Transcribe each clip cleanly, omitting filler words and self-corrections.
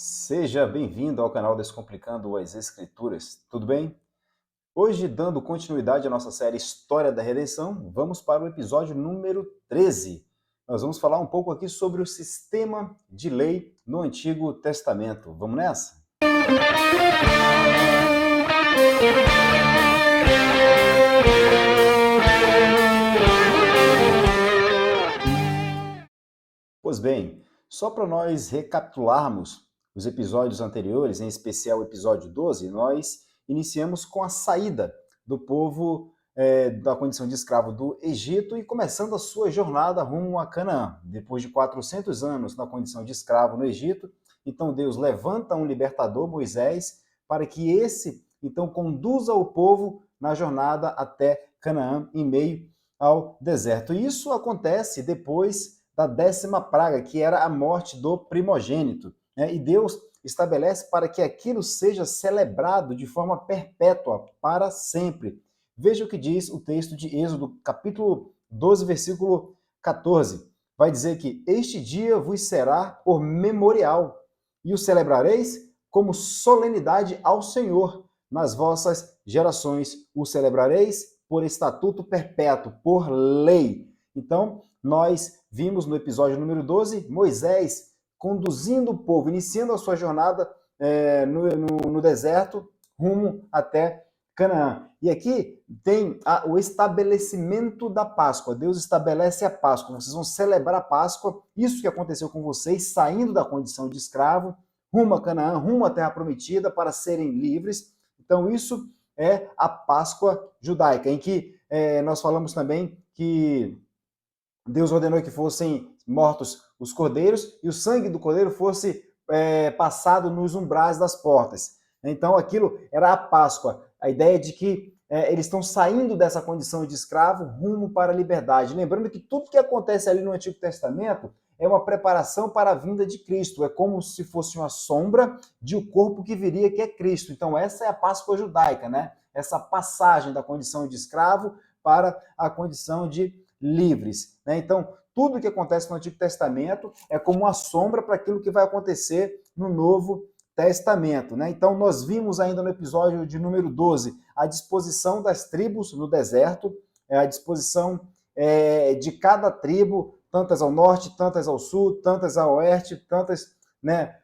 Seja bem-vindo ao canal Descomplicando as Escrituras, tudo bem? Hoje, dando continuidade à nossa série História da Redenção, vamos para o episódio número 13. Nós vamos falar um pouco aqui sobre o sistema de lei no Antigo Testamento. Vamos nessa? Pois bem, só para nós recapitularmos os episódios anteriores, em especial o episódio 12, nós iniciamos com a saída do povo da condição de escravo do Egito e começando a sua jornada rumo a Canaã. Depois de 400 anos na condição de escravo no Egito, então Deus levanta um libertador, Moisés, para que esse, então, conduza o povo na jornada até Canaã, em meio ao deserto. E isso acontece depois da 10ª praga, que era a morte do primogênito. Né? E Deus estabelece para que aquilo seja celebrado de forma perpétua, para sempre. Veja o que diz o texto de Êxodo, capítulo 12, versículo 14. Vai dizer que este dia vos será por memorial, e o celebrareis como solenidade ao Senhor nas vossas gerações. O celebrareis por estatuto perpétuo, por lei. Então, nós vimos no episódio número 12, Moisés conduzindo o povo, iniciando a sua jornada no deserto, rumo até Canaã. E aqui tem o estabelecimento da Páscoa. Deus estabelece a Páscoa. Vocês vão celebrar a Páscoa. Isso que aconteceu com vocês, saindo da condição de escravo, rumo a Canaã, rumo à Terra Prometida, para serem livres. Então, isso é a Páscoa judaica, em que nós falamos também que Deus ordenou que fossem mortos os cordeiros e o sangue do cordeiro fosse passado nos umbrais das portas. Então aquilo era a Páscoa, a ideia de que eles estão saindo dessa condição de escravo rumo para a liberdade. Lembrando que tudo que acontece ali no Antigo Testamento é uma preparação para a vinda de Cristo, é como se fosse uma sombra de o corpo que viria, que é Cristo. Então essa é a Páscoa judaica, né? Essa passagem da condição de escravo para a condição de livres. Né? Então, tudo que acontece no Antigo Testamento é como uma sombra para aquilo que vai acontecer no Novo Testamento. Né? Então, nós vimos ainda no episódio de número 12 a disposição das tribos no deserto, a disposição de cada tribo, tantas ao norte, tantas ao sul, tantas ao oeste, tantas, né,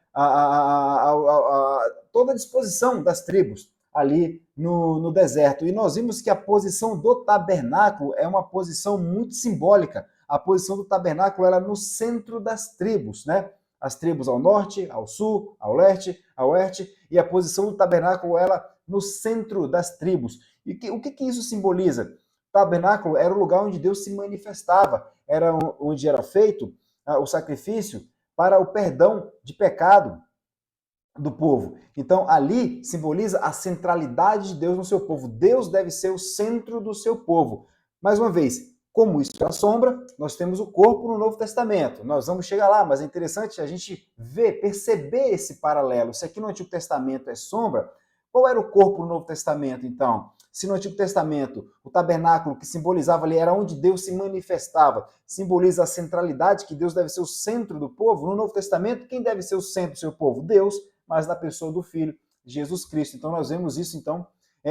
toda a disposição das tribos ali no deserto. E nós vimos que a posição do tabernáculo é uma posição muito simbólica. A posição do tabernáculo era no centro das tribos, né? As tribos ao norte, ao sul, ao leste, ao oeste, e a posição do tabernáculo era no centro das tribos. E o que isso simboliza? O tabernáculo era o lugar onde Deus se manifestava, era onde era feito o sacrifício para o perdão de pecado do povo. Então, ali simboliza a centralidade de Deus no seu povo. Deus deve ser o centro do seu povo. Mais uma vez, como isso é a sombra, nós temos o corpo no Novo Testamento. Nós vamos chegar lá, mas é interessante a gente ver, perceber esse paralelo. Se aqui no Antigo Testamento é sombra, qual era o corpo no Novo Testamento, então? Se no Antigo Testamento o tabernáculo que simbolizava ali era onde Deus se manifestava, simboliza a centralidade, que Deus deve ser o centro do povo, no Novo Testamento, quem deve ser o centro do seu povo? Deus, mas na pessoa do Filho, Jesus Cristo. Então nós vemos isso então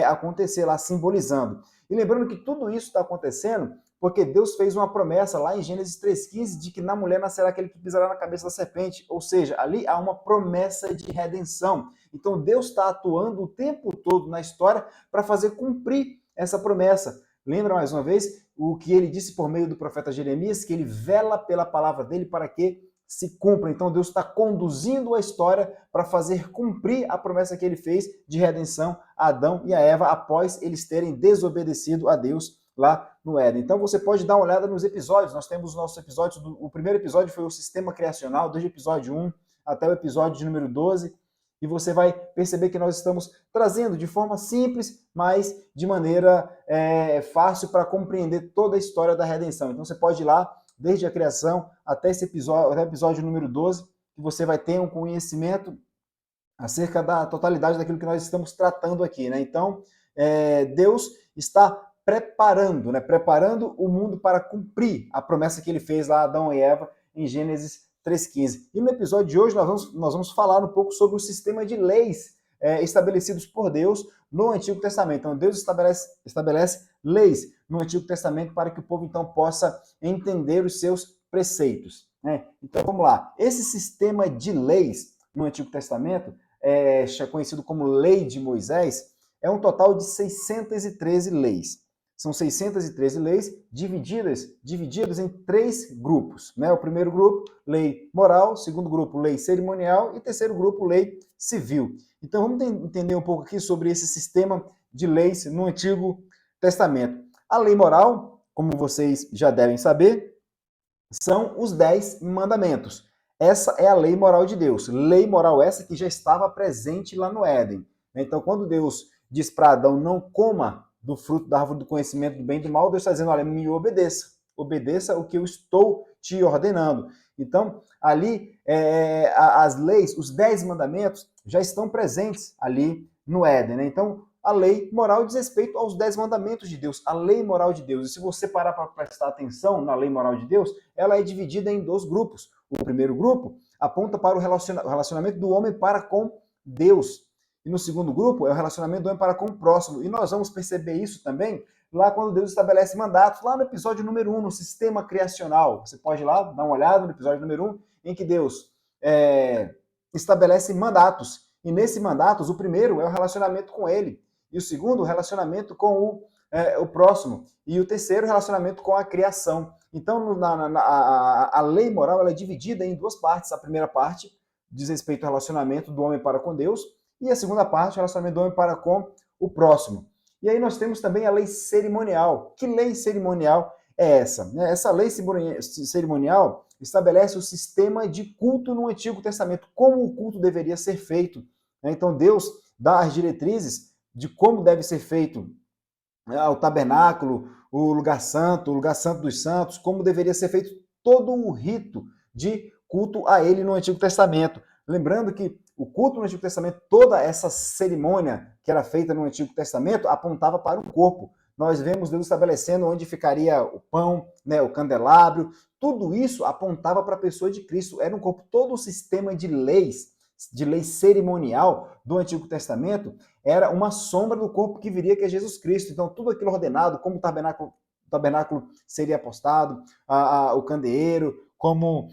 acontecer lá, simbolizando. E lembrando que tudo isso está acontecendo porque Deus fez uma promessa lá em Gênesis 3,15 de que na mulher nascerá aquele que pisará na cabeça da serpente. Ou seja, ali há uma promessa de redenção. Então Deus está atuando o tempo todo na história para fazer cumprir essa promessa. Lembra mais uma vez o que ele disse por meio do profeta Jeremias, que ele vela pela palavra dele para que se cumpra. Então Deus está conduzindo a história para fazer cumprir a promessa que ele fez de redenção a Adão e a Eva após eles terem desobedecido a Deus lá no Éden. Então você pode dar uma olhada nos episódios. Nós temos os nossos episódios. O primeiro episódio foi o sistema criacional, desde o episódio 1 até o episódio de número 12. E você vai perceber que nós estamos trazendo de forma simples, mas de maneira fácil para compreender toda a história da redenção. Então você pode ir lá desde a criação até esse episódio, até o episódio número 12, que você vai ter um conhecimento acerca da totalidade daquilo que nós estamos tratando aqui, né? Então, Deus está preparando o mundo para cumprir a promessa que ele fez lá a Adão e Eva em Gênesis 3,15. E no episódio de hoje nós vamos falar um pouco sobre o sistema de leis estabelecidos por Deus no Antigo Testamento. Então, Deus estabelece leis no Antigo Testamento para que o povo, então, possa entender os seus preceitos. Né? Então, vamos lá. Esse sistema de leis no Antigo Testamento, conhecido como Lei de Moisés, é um total de 613 leis. São 613 leis divididas em 3 grupos. Né? O primeiro grupo, lei moral, o segundo grupo, lei cerimonial e o terceiro grupo, lei civil. Então vamos entender um pouco aqui sobre esse sistema de leis no Antigo Testamento. A lei moral, como vocês já devem saber, são os 10 mandamentos. Essa é a lei moral de Deus. Lei moral essa que já estava presente lá no Éden. Então quando Deus diz para Adão, não coma do fruto da árvore do conhecimento do bem e do mal, Deus está dizendo, olha, me obedeça. Obedeça o que eu estou te ordenando. Então, ali, as leis, os 10 mandamentos, já estão presentes ali no Éden. Né? Então, a lei moral diz respeito aos 10 mandamentos de Deus, a lei moral de Deus. E se você parar para prestar atenção na lei moral de Deus, ela é dividida em 2 grupos. O primeiro grupo aponta para o relacionamento do homem para com Deus. E no segundo grupo é o relacionamento do homem para com o próximo. E nós vamos perceber isso também lá quando Deus estabelece mandatos, lá no episódio número 1, no sistema criacional. Você pode ir lá dar uma olhada no episódio número 1, em que Deus estabelece mandatos. E nesse mandatos, o primeiro é o relacionamento com ele. E o segundo, o relacionamento com o próximo. E o terceiro, o relacionamento com a criação. Então, a lei moral ela é dividida em 2 partes. A primeira parte diz respeito ao relacionamento do homem para com Deus. E a segunda parte, o relacionamento do homem para com o próximo. E aí nós temos também a lei cerimonial. Que lei cerimonial é essa? Essa lei cerimonial estabelece o sistema de culto no Antigo Testamento, como o culto deveria ser feito. Então Deus dá as diretrizes de como deve ser feito o tabernáculo, o lugar santo dos santos, como deveria ser feito todo o rito de culto a ele no Antigo Testamento. Lembrando que o culto no Antigo Testamento, toda essa cerimônia que era feita no Antigo Testamento, apontava para o corpo. Nós vemos Deus estabelecendo onde ficaria o pão, né, o candelabro, tudo isso apontava para a pessoa de Cristo. Era um corpo, todo o sistema de lei cerimonial do Antigo Testamento, era uma sombra do corpo que viria, que é Jesus Cristo. Então, tudo aquilo ordenado, como o tabernáculo seria apostado, o candeeiro, como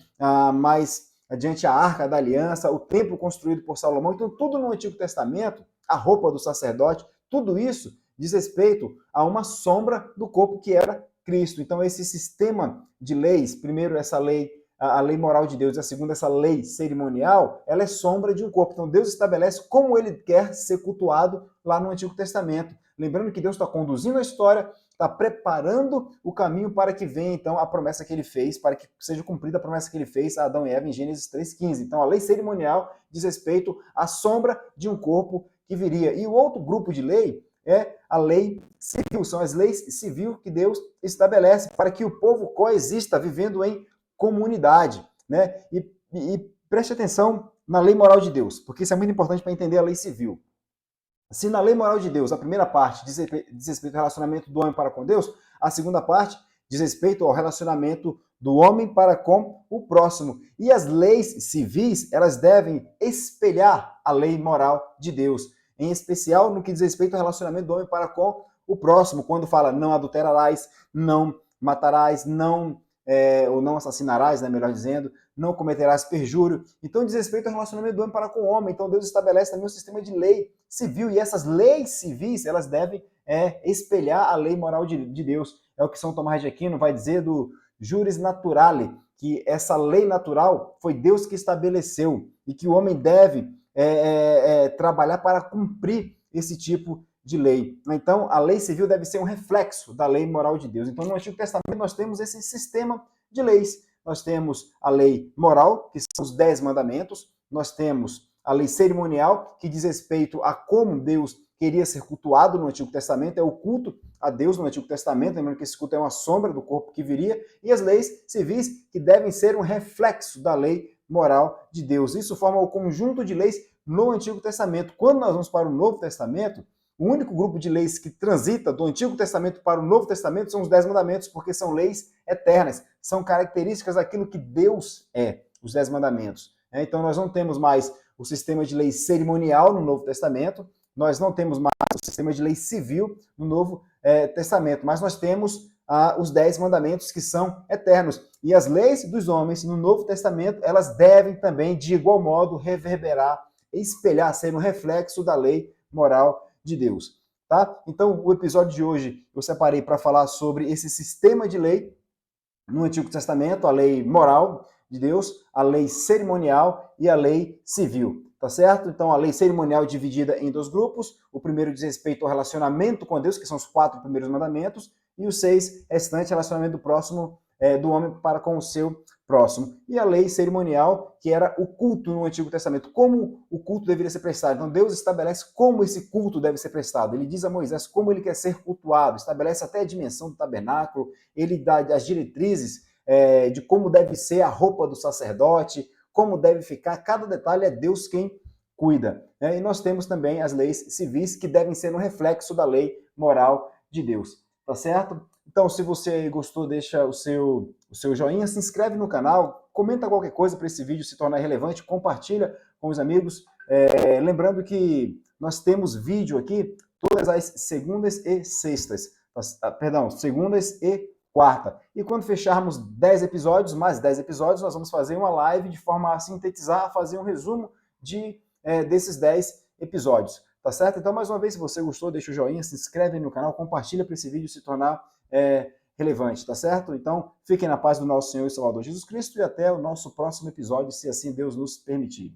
mais adiante a Arca da Aliança, o templo construído por Salomão. Então, tudo no Antigo Testamento, a roupa do sacerdote, tudo isso diz respeito a uma sombra do corpo que era Cristo. Então, esse sistema de leis, primeiro essa lei, a lei moral de Deus, e a segunda essa lei cerimonial, ela é sombra de um corpo. Então, Deus estabelece como ele quer ser cultuado lá no Antigo Testamento. Lembrando que Deus está conduzindo a história, está preparando o caminho para que venha, então, a promessa que ele fez, para que seja cumprida a promessa que ele fez a Adão e Eva em Gênesis 3,15. Então, a lei cerimonial diz respeito à sombra de um corpo que viria. E o outro grupo de lei é a lei civil, são as leis civis que Deus estabelece para que o povo coexista vivendo em comunidade. Né? E preste atenção na lei moral de Deus, porque isso é muito importante para entender a lei civil. Se na lei moral de Deus, a primeira parte diz respeito ao relacionamento do homem para com Deus, a segunda parte diz respeito ao relacionamento do homem para com o próximo. E as leis civis, elas devem espelhar a lei moral de Deus, em especial no que diz respeito ao relacionamento do homem para com o próximo, quando fala não adulterarás, não matarás, ou não assassinarás, né, melhor dizendo, não cometerás perjúrio. Então diz respeito ao relacionamento do homem para com o homem. Então Deus estabelece também um sistema de lei civil, e essas leis civis, elas devem espelhar a lei moral de Deus. É o que São Tomás de Aquino vai dizer do juris naturale, que essa lei natural foi Deus que estabeleceu, e que o homem deve trabalhar para cumprir esse tipo de lei. Então, a lei civil deve ser um reflexo da lei moral de Deus. Então, no Antigo Testamento, nós temos esse sistema de leis. Nós temos a lei moral, que são os 10 mandamentos. Nós temos a lei cerimonial, que diz respeito a como Deus queria ser cultuado no Antigo Testamento, é o culto a Deus no Antigo Testamento, lembrando que esse culto é uma sombra do corpo que viria, e as leis civis, que devem ser um reflexo da lei moral de Deus. Isso forma o conjunto de leis no Antigo Testamento. Quando nós vamos para o Novo Testamento, o único grupo de leis que transita do Antigo Testamento para o Novo Testamento são os 10 mandamentos, porque são leis eternas, são características daquilo que Deus é. os 10 mandamentos. Então, nós não temos mais o sistema de lei cerimonial no Novo Testamento, nós não temos mais o sistema de lei civil no Novo Testamento, mas nós temos os 10 mandamentos que são eternos. E as leis dos homens no Novo Testamento, elas devem também, de igual modo, reverberar, espelhar, ser um reflexo da lei moral de Deus. Tá? Então, o episódio de hoje eu separei para falar sobre esse sistema de lei no Antigo Testamento, a lei moral de Deus, a lei cerimonial e a lei civil, tá certo? Então, a lei cerimonial é dividida em 2 grupos. O primeiro diz respeito ao relacionamento com Deus, que são os 4 primeiros mandamentos, e os 6 restantes, relacionamento do próximo, do homem para com o seu próximo. E a lei cerimonial, que era o culto no Antigo Testamento, como o culto deveria ser prestado. Então, Deus estabelece como esse culto deve ser prestado. Ele diz a Moisés como ele quer ser cultuado, estabelece até a dimensão do tabernáculo, ele dá as diretrizes de como deve ser a roupa do sacerdote, como deve ficar, cada detalhe é Deus quem cuida. E nós temos também as leis civis, que devem ser um reflexo da lei moral de Deus. Tá certo? Então, se você gostou, deixa o seu joinha, se inscreve no canal, comenta qualquer coisa para esse vídeo se tornar relevante, compartilha com os amigos. Lembrando que nós temos vídeo aqui todas as segundas e sextas. Perdão, segundas e quarta. E quando fecharmos 10 episódios, mais 10 episódios, nós vamos fazer uma live de forma a sintetizar, fazer um resumo desses 10 episódios. Tá certo? Então, mais uma vez, se você gostou, deixa o joinha, se inscreve no canal, compartilha para esse vídeo se tornar relevante, tá certo? Então, fiquem na paz do nosso Senhor e Salvador Jesus Cristo e até o nosso próximo episódio, se assim Deus nos permitir.